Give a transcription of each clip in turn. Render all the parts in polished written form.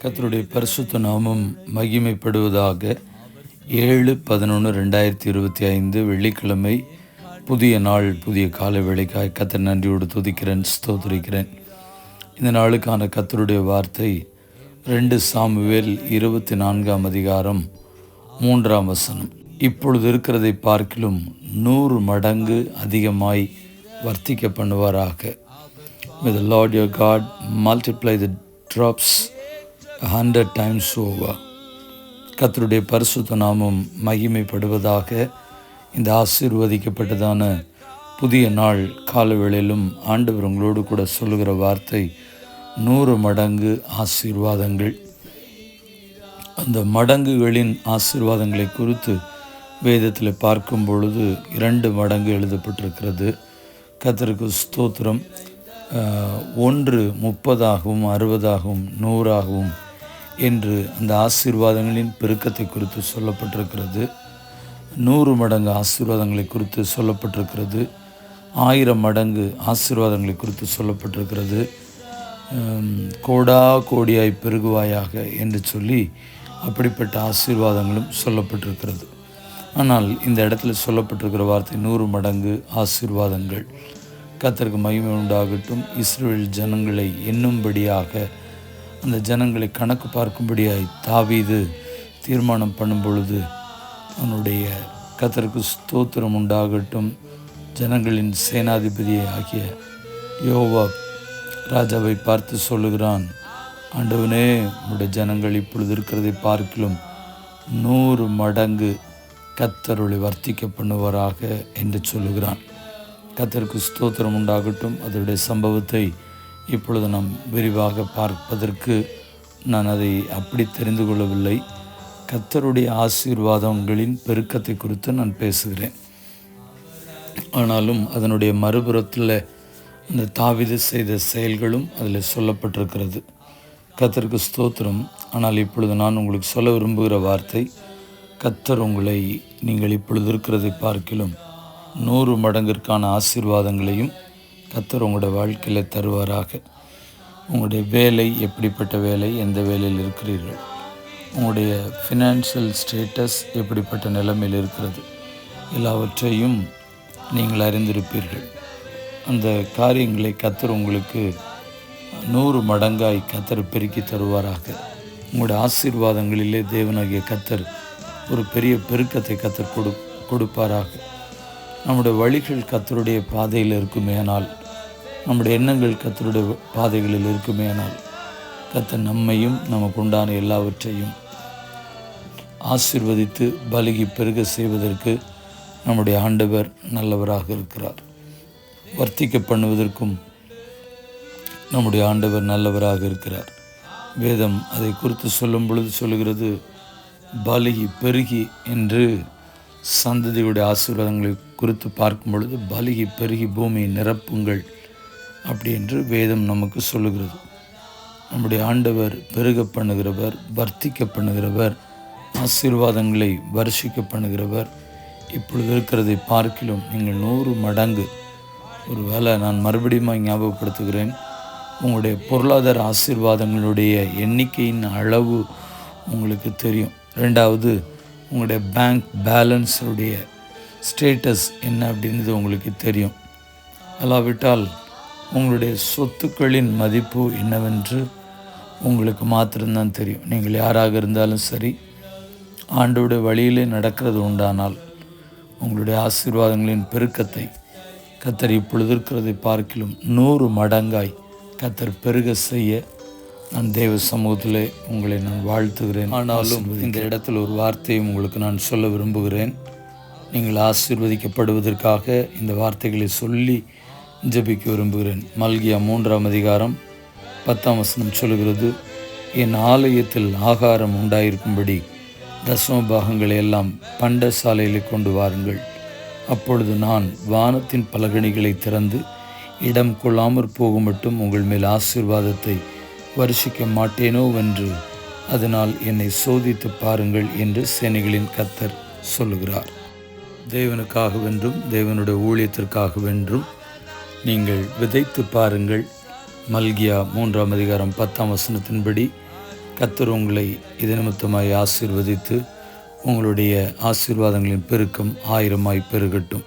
கர்த்தருடைய பரிசுத்த நாமம் மகிமைப்படுவதாக. 7/11/2025 வெள்ளிக்கிழமை, புதிய நாள், புதிய கால வேளைக்காய் கர்த்தர் நன்றியோடு துதிக்கிறேன், ஸ்தோத்திரிக்கிறேன். இந்த நாளுக்கான கர்த்தருடைய வார்த்தை 2 சாமுவேல் 24ஆம் அதிகாரம் 3ஆம் வசனம். இப்பொழுது இருக்கிறதை பார்க்கிலும் 100 மடங்கு அதிகமாய் வர்த்திக்க பண்ணுவாராக. May the Lord your God multiply the drops 100 times over. கர்த்தருடைய பரிசுத்த நாமம் மகிமைப்படுவதாக. இந்த ஆசீர்வதிக்கப்பட்டதான புதிய நாள் காலவேளையிலும் ஆண்டவர் உங்களோடு கூட சொல்லுகிற வார்த்தை 100 மடங்கு ஆசீர்வாதங்கள். அந்த மடங்குகளின் ஆசீர்வாதங்களை குறித்து வேதத்தில் பார்க்கும் பொழுது 2 மடங்கு எழுதப்பட்டிருக்கிறது. கர்த்தருக்கு ஸ்தோத்திரம். 1 30ஆகவும் 60ஆகவும் 100ஆகவும் என்று அந்த ஆசீர்வாதங்களின் பெருக்கத்தை குறித்து சொல்லப்பட்டிருக்கிறது. 100 மடங்கு ஆசீர்வாதங்களை குறித்து சொல்லப்பட்டிருக்கிறது. 1000 மடங்கு ஆசீர்வாதங்களை குறித்து சொல்லப்பட்டிருக்கிறது. கோடா கோடியாய் பெருகுவாயாக என்று சொல்லி அப்படிப்பட்ட ஆசீர்வாதங்களும் சொல்லப்பட்டிருக்கிறது. ஆனால் இந்த இடத்துல சொல்லப்பட்டிருக்கிற வார்த்தை 100 மடங்கு ஆசீர்வாதங்கள். கர்த்தருக்கு மகிமை உண்டாகட்டும். இஸ்ரவேல் ஜனங்களை எண்ணும்படியாக, அந்த ஜனங்களை கணக்கு பார்க்கும்படியாய் தாவீது தீர்மானம் பண்ணும் பொழுது அவனுடைய கர்த்தருக்கு ஸ்தோத்திரம் உண்டாகட்டும், ஜனங்களின் சேனாதிபதியை ஆகிய யோவாப் ராஜாவை பார்த்து சொல்லுகிறான், ஆண்டவனே, உடைய ஜனங்கள் இப்பொழுது இருக்கிறதை பார்க்கிலும் 100 மடங்கு கர்த்தருளை வர்த்திக்க பண்ணுவாராக என்று சொல்லுகிறான். கர்த்தருக்கு ஸ்தோத்திரம் உண்டாகட்டும். அதனுடைய சம்பவத்தை இப்பொழுது நாம் விரிவாக பார்ப்பதற்கு நான் அதை அப்படி தெரிந்து கொள்ளவில்லை. கர்த்தருடைய ஆசீர்வாதங்களின் பெருக்கத்தை குறித்து நான் பேசுகிறேன். ஆனாலும் அதனுடைய மறுபுறத்தில் அந்த தாவீது செய்த செயல்களும் அதில் சொல்லப்பட்டிருக்கிறது. கர்த்தருக்கு ஸ்தோத்திரம். ஆனால் இப்பொழுது நான் உங்களுக்கு சொல்ல விரும்புகிற வார்த்தை, கர்த்தர் உங்களை நீங்கள் இப்பொழுது இருக்கிறதை பார்க்கிலும் 100 மடங்கிற்கான ஆசீர்வாதங்களையும் கர்த்தர் உங்களுடைய வாழ்க்கையில் தருவாராக. உங்களுடைய வேலை எப்படிப்பட்ட வேலை, எந்த வேலையில் இருக்கிறீர்கள், உங்களுடைய ஃபினான்ஷியல் ஸ்டேட்டஸ் எப்படிப்பட்ட நிலைமையில் இருக்கிறது, எல்லாவற்றையும் நீங்கள் அறிந்திருப்பீர்கள். அந்த காரியங்களை கர்த்தர் உங்களுக்கு 100 மடங்காய் கர்த்தர் பெருக்கி தருவாராக. உங்களுடைய ஆசீர்வாதங்களிலே தேவனாகிய கர்த்தர் ஒரு பெரிய பெருக்கத்தை கர்த்தர் கொடுப்பாராக. நம்முடைய வழிகள் கர்த்தருடைய பாதையில் இருக்குமேயானால், நம்முடைய எண்ணங்கள் கர்த்தருடைய பாதைகளில் இருக்குமேயானால், கர்த்தர் நம்மையும் நமக்கு உண்டான எல்லாவற்றையும் ஆசீர்வதித்து பலுகி பெருக செய்வதற்கு நம்முடைய ஆண்டவர் நல்லவராக இருக்கிறார். வர்த்திக்க பண்ணுவதற்கும் நம்முடைய ஆண்டவர் நல்லவராக இருக்கிறார். வேதம் அதை குறித்து சொல்லும் பொழுது சொல்லுகிறது, பலுகி பெருகி என்று. சந்ததியுடைய ஆசீர்வாதங்களை குறித்து பார்க்கும் பொழுது பலுகி பெருகி பூமியை நிரப்புங்கள் அப்படி என்று வேதம் நமக்கு சொல்லுகிறது. நம்முடைய ஆண்டவர் பெருக பண்ணுகிறவர், வர்த்திக்க பண்ணுகிறவர், ஆசீர்வாதங்களை வருஷிக்க பண்ணுகிறவர். இப்பொழுது இருக்கிறதை பார்க்கிலும் நீங்கள் 100 மடங்கு. ஒரு வேளை நான் மறுபடியும் ஞாபகப்படுத்துகிறேன், உங்களுடைய பொருளாதார ஆசீர்வாதங்களுடைய எண்ணிக்கையின் அளவு உங்களுக்கு தெரியும். 2வது, உங்களுடைய பேங்க் பேலன்ஸுடைய ஸ்டேட்டஸ் என்ன அப்படின்றது உங்களுக்கு தெரியும். அல்லாவிட்டால் உங்களுடைய சொத்துக்களின் மதிப்பு என்னவென்று உங்களுக்கு மாத்திரம்தான் தெரியும். நீங்கள் யாராக இருந்தாலும் சரி, ஆண்டோடைய வழியிலே நடக்கிறது உண்டானால் உங்களுடைய ஆசீர்வாதங்களின் பெருக்கத்தை கர்த்தர் இப்பொழுது இருக்கிறதை பார்க்கிலும் 100 மடங்காய் கர்த்தர் பெருக செய்ய நான் தேவ சமூகத்தில் உங்களை நான் வாழ்த்துகிறேன். ஆனாலும் இந்த இடத்தில் ஒரு வார்த்தையை உங்களுக்கு நான் சொல்ல விரும்புகிறேன். நீங்கள் ஆசீர்வதிக்கப்படுவதற்காக இந்த வார்த்தைகளை சொல்லி ஜெபிக்க விரும்புகிறேன். மல்கியா 3ஆம் அதிகாரம் 10ஆம் வசனம் சொல்லுகிறது, என் ஆலயத்தில் ஆகாரம் உண்டாயிருக்கும்படி தசம பாகங்களை எல்லாம் பண்டசாலையில் கொண்டு வாருங்கள். அப்பொழுது நான் வானத்தின் பலகணிகளை திறந்து இடம் கொள்ளாமற் போகும் மட்டும் உங்கள் மேல் ஆசீர்வாதத்தை வருஷிக்க மாட்டேனோ வென்று, அதனால் என்னை சோதித்து பாருங்கள் என்று சேனைகளின் கர்த்தர் சொல்லுகிறார். தேவனுக்காகவென்றும் தேவனுடைய ஊழியத்திற்காகவென்றும் நீங்கள் விதைத்து பாருங்கள். மல்கியா 3ஆம் அதிகாரம் 10ஆம் வசனத்தின்படி கர்த்தர் உங்களை இது நிமித்தமாய் ஆசீர்வதித்து உங்களுடைய ஆசீர்வாதங்களின் பெருக்கம் 1000 பெருகட்டும்.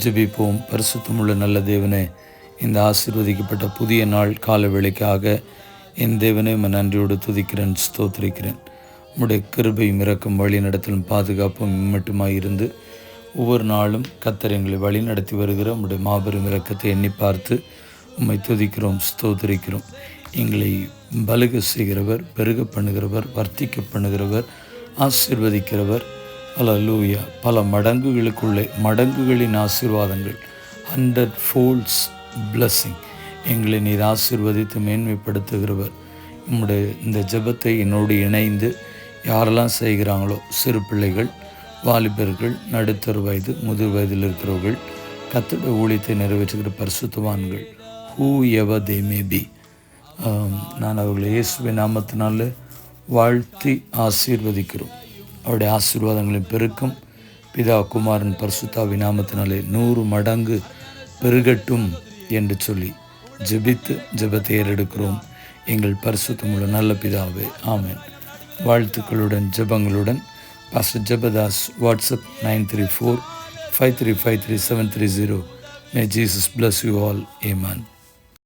ஜெபிப்போம். பரிசுத்தமுள்ள நல்ல தேவனே, இந்த ஆசீர்வதிக்கப்பட்ட புதிய நாள் கால வேளைக்காக என் தேவனே நன்றியோடு துதிக்கிறேன், ஸ்தோத்திரிக்கிறேன். உம்முடைய கிருபையும் இரக்கம் வழி நடத்தலும் பாதுகாப்பும் மட்டுமாயிருந்து ஒவ்வொரு நாளும் கர்த்தர் எங்களை வழி நடத்தி வருகிற உம்முடைய மாபெரும் இரக்கத்தை எண்ணி பார்த்து உம்மை துதிக்கிறோம், ஸ்தோத்திரிக்கிறோம். எங்களை பலுக செய்கிறவர், பெருக பண்ணுகிறவர், வர்த்திக்க பண்ணுகிறவர், ஆசீர்வதிக்கிறவர். அல்லேலூயா. பல மடங்குகளுக்குள்ளே மடங்குகளின் ஆசீர்வாதங்கள், 100 folds blessing எங்களை நீர் ஆசீர்வதித்து மேன்மைப்படுத்துகிறவர். உம்முடைய இந்த ஜெபத்தை என்னோடு இணைந்து யாரெல்லாம் செய்கிறாங்களோ, சிறு பிள்ளைகள், வாலிபர்கள், நடுத்தர வயது, முதிர் வயதில் இருக்கிறவர்கள், கர்த்தருடைய ஊழியத்தை நிறைவேற்றுகிற பரிசுத்தவான்கள், who ever they may be, நான் அவர்களை இயேசுவின் நாமத்தினால வாழ்த்தி ஆசீர்வதிக்கிறோம். அவருடைய ஆசீர்வாதங்களின் பெருக்கம் பிதா குமாரன் பரிசுத்தாவின் நாமத்தினாலே 100 மடங்கு பெருகட்டும் என்று சொல்லி ஜெபித்து ஜெபத்தை ஏறெடுக்கிறோம். எங்கள் பரிசுத்தமுள்ள நல்ல பிதாவே, ஆமென். வாழ்த்துக்களுடன் ஜெபங்களுடன் pastor Jebadas. WhatsApp 934-5353-730. May Jesus bless you all. Amen.